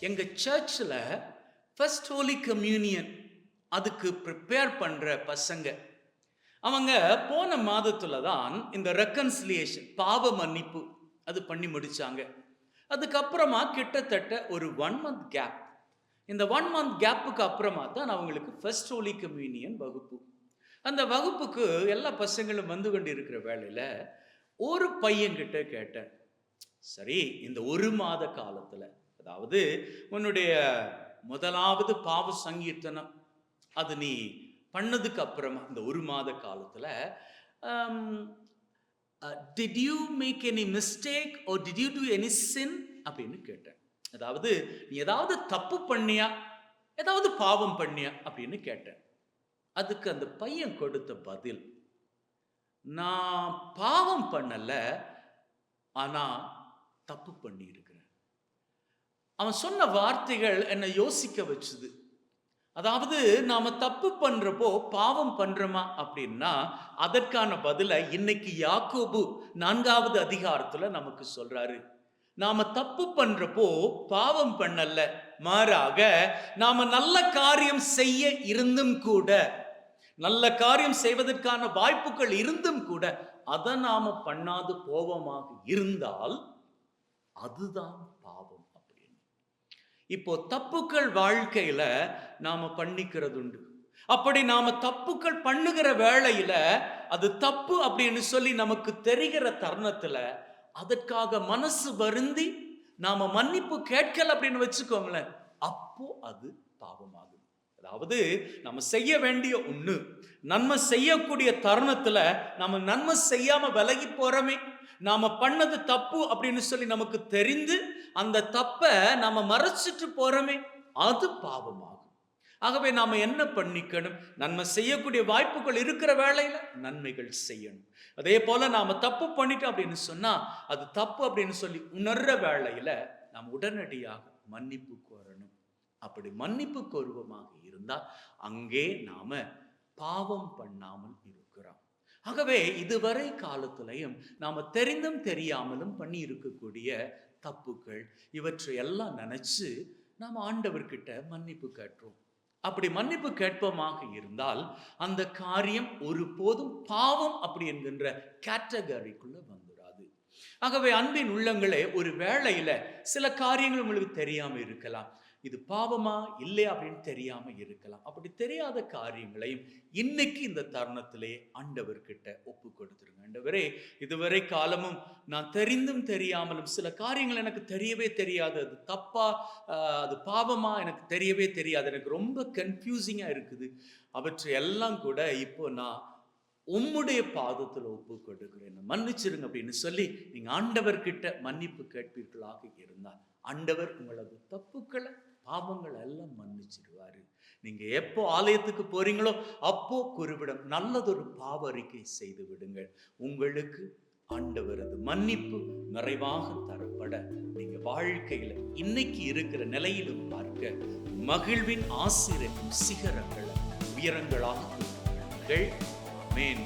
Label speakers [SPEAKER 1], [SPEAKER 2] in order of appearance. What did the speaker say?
[SPEAKER 1] எங்கள் சர்ச்சில் first Holi communion அதுக்கு ப்ரிப்பேர் பண்ணுற பசங்க, அவங்க போன மாதத்துல தான் இந்த ரெக்கன்சிலியேஷன் பாவ மன்னிப்பு அது பண்ணி முடிச்சாங்க. அதுக்கப்புறமா கிட்டத்தட்ட ஒரு 1 month கேப். இந்த 1 month கேப்புக்கு அப்புறமா தான் அவங்களுக்கு ஃபர்ஸ்ட் ஹோலி கம்யூனியன் வகுப்பு. அந்த வகுப்புக்கு எல்லா பசங்களும் வந்து கொண்டு இருக்கிற வேளையில் ஒரு பையன்கிட்ட கேட்டேன், சரி இந்த 1 மாத காலத்தில், அதாவது உன்னுடைய முதலாவது பாவ சங்கீர்த்தனம் அது நீ பண்ணதுக்கு அப்புறமா இந்த 1 மாத காலத்தில் did you make any mistake or did you do any sin அப்படின்னு கேட்டேன். அதாவது நீ ஏதாவது தப்பு பண்ணியா, ஏதாவது பாவம் பண்ணியா அப்படின்னு கேட்டேன். அதுக்கு அந்த பையன் கொடுத்த பதில், நான் பாவம் பண்ணல, ஆனா தப்பு பண்ணி இருக்கிறேன். அவன் சொன்ன வார்த்தைகள் என்னை யோசிக்க வச்சுது. அதாவது நாம தப்பு பண்றப்போ பாவம் பண்றோமா அப்படின்னா அதற்கான பதிலை இன்னைக்கு யாக்கோபு 4வது அதிகாரத்துல நமக்கு சொல்றாரு. நாம தப்பு பண்றப்போ பாவம் பண்ணல, மாறாக நாம நல்ல காரியம் செய்ய இருந்தும் கூட, நல்ல காரியம் செய்வதற்கான வாய்ப்புகள் இருந்தும் கூட அதை நாம பண்ணாது போவமாக இருந்தால் அதுதான் பாவம் அப்படின்னு. இப்போ தப்புக்கள் வாழ்க்கையில நாம பண்ணிக்கிறது உண்டு. அப்படி நாம தப்புக்கள் பண்ணுகிற வேளையில அது தப்பு அப்படின்னு சொல்லி நமக்கு தெரிகிற தருணத்துல அதற்காக மனசு வருந்தி நாம மன்னிப்பு கேட்கல அப்படின்னு வச்சுக்கோங்களேன், அப்போ அது பாவமாகும். அதாவது நம்ம செய்ய வேண்டிய ஒண்ணு, நன்மை செய்யக்கூடிய தருணத்துல நம்ம நன்மை செய்யாம விலகி போறோமே, நாம பண்ணது தப்பு அப்படின்னு சொல்லி நமக்கு தெரிந்து அந்த தப்பை நாம மறைச்சிட்டு போறோமே, அது பாவமாகும். ஆகவே நாம என்ன பண்ணிக்கணும், நன்மை செய்யக்கூடிய வாய்ப்புகள் இருக்கிற வேளையில நன்மைகள் செய்யணும். அதே போல நாம தப்பு பண்ணிட்டோம் அப்படின்னு சொன்னா அது தப்பு அப்படின்னு சொல்லி உணர்ற வேளையில நாம் உடனடியாக மன்னிப்பு கோரணும். அப்படி மன்னிப்பு கோருவமாக இருந்தால் அங்கே நாம பாவம் பண்ணாமல் இருக்கிறோம். ஆகவே இதுவரை காலத்திலையும் நாம தெரிந்தும் தெரியாமலும் பண்ணி இருக்கக்கூடிய தப்புகள் இவற்றை எல்லாம் நினைச்சு நாம் ஆண்டவர்கிட்ட மன்னிப்பு கேட்கிறோம். அப்படி மன்னிப்பு கேட்போமாக இருந்தால் அந்த காரியம் ஒருபோதும் பாவம் அப்படி என்கின்ற கேட்டகரிக்குள்ள வந்துடாது. ஆகவே அன்பின் உள்ளங்களே, ஒரு வேளையில சில காரியங்கள் உங்களுக்கு தெரியாம இருக்கலாம், இது பாவமா இல்லை அப்படின்னு தெரியாம இருக்கலாம். அப்படி தெரியாத காரியங்களையும் இன்னைக்கு இந்த தருணத்திலே ஆண்டவர்கிட்ட ஒப்பு கொடுத்துருங்க. ஆண்டவரே, இதுவரை காலமும் நான் தெரிந்தும் தெரியாமலும் சில காரியங்கள் எனக்கு தெரியவே தெரியாது, அது தப்பா அது பாவமா எனக்கு தெரியவே தெரியாது, எனக்கு ரொம்ப கன்ஃபியூசிங்கா இருக்குது, அவற்றை எல்லாம் கூட இப்போ நான் உம்முடைய பாதத்தில் ஒப்பு கொடுக்கிறேன், மன்னிச்சிருங்க அப்படின்னு சொல்லி நீங்க ஆண்டவர்கிட்ட மன்னிப்பு கேட்பீர்களாக இருந்தால் ஆண்டவர் உங்களது தப்புக்களை பாவங்கள் எல்லாம் மன்னிச்சிருவாரு. நீங்க எப்போ ஆலயத்துக்கு போறீங்களோ அப்போ குறிப்பிடம் நல்லதொரு பாவ அறிக்கை செய்து விடுங்கள். உங்களுக்கு ஆண்டவரது மன்னிப்பு நிறைவாக தரப்பட நீங்க வாழ்க்கையில இன்னைக்கு இருக்கிற நிலையிலும் பார்க்க மகிழ்வின் ஆசிரியர் சிகரங்களை உயரங்களாக. ஆமென்.